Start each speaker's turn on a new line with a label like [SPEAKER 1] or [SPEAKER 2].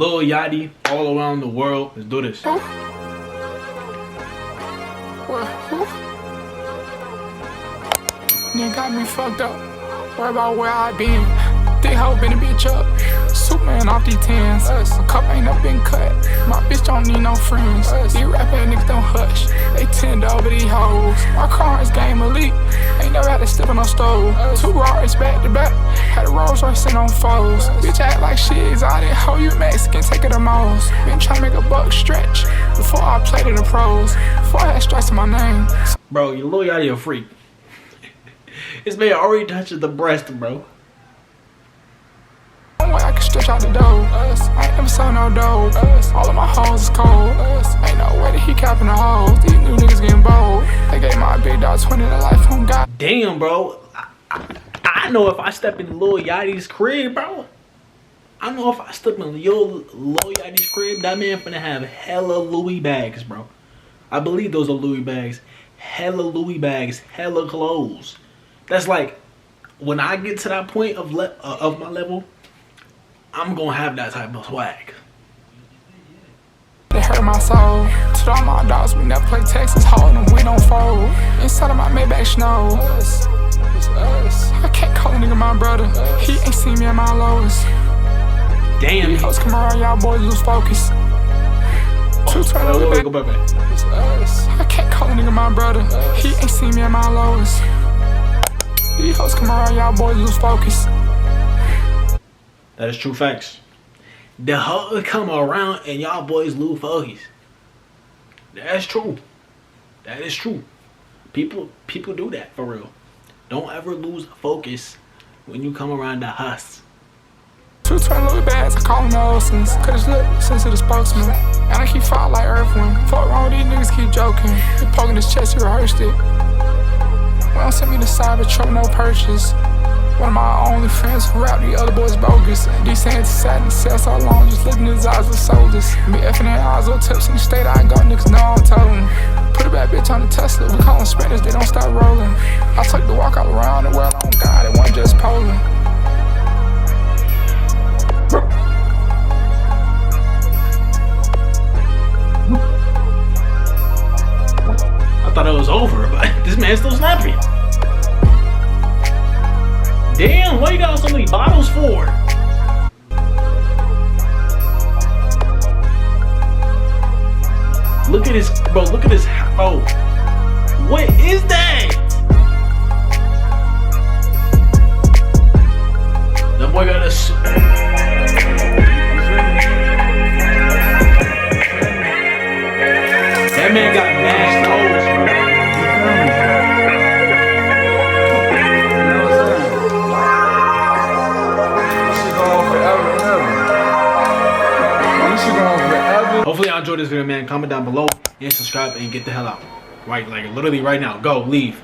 [SPEAKER 1] Lil Yachty all around the world. Let's do this.
[SPEAKER 2] Nigga got me fucked up. Worry about where I been. Thick hoe been a bitch up. Superman off these tens. A cup ain't never been cut. My bitch don't need no friends. These rap ass niggas don't hush. They tend over these hoes. My car is game elite. Ain't never had to step on no stove. 2 Rarys back to back. Had a Rolls Royce sitting on foes. Bitch act like shit exotic. Hoe you Mexican, take it the most. Been trying to make a buck stretch before I played in the pros. Before I had strikes in my name.
[SPEAKER 1] Bro, you Lil Yachty a freak. This man already touches the breast, bro.
[SPEAKER 2] I can stretch out the dough. I ain't never saw no dough. All of my hoes is cold. Ain't no way that he capping the hoes. These new niggas getting bold. They gave my big dog 20 to life on God.
[SPEAKER 1] Damn, bro. I know if I step in Lil Yachty's crib, bro. I know if I step in Lil Yachty's crib, that man finna have hella Louis bags, bro. I believe those are Louis bags. Hella Louis bags. Hella clothes. That's like, when I get to that point of my level, I'm gonna have that type of swag.
[SPEAKER 2] They hurt my soul. To all my dogs, we never play Texas Hold'em, we don't fold. Inside of my Maybach snow. I can't call a nigga my brother. He ain't seen me at my lowest.
[SPEAKER 1] Damn.
[SPEAKER 2] These hoes come around, y'all boys lose focus.
[SPEAKER 1] Go back.
[SPEAKER 2] I can't call a nigga my brother. He ain't seen me at my lowest. These hoes come around, y'all boys lose focus.
[SPEAKER 1] That is true facts. The hoes come around and y'all boys lose focus. That's true. That is true. People do that for real. Don't ever lose focus when you come around the huss.
[SPEAKER 2] 2 Louis bags, I call them the Olsons. Cause look, since to the spokesman. And I keep fighting like Earthwind. Fuck wrong, these niggas keep joking. He poking his chest, he rehearsed it. Well, don't send me the Cybertruck, no purchase. One of my only friends who rap, the other boys bogus. These hands sat in the cell so long, just looking in his eyes with soldiers. Me effing their eyes with tips in the state I go, niggas know I'm telling. Put a bad bitch on the Tesla, we call them sprinters, they don't stop rolling. I took the walk all around the world, on God, it wasn't just Poland.
[SPEAKER 1] I thought it was over, but this man's still snapping. Damn, what you got so many bottles for? Look at this, bro. Look at this. Oh, what is that? That boy got a. That man got mad clothes, bro. Hopefully y'all enjoyed this video, man. Comment down below and subscribe and get the hell out. Right, like literally right now. Go, leave.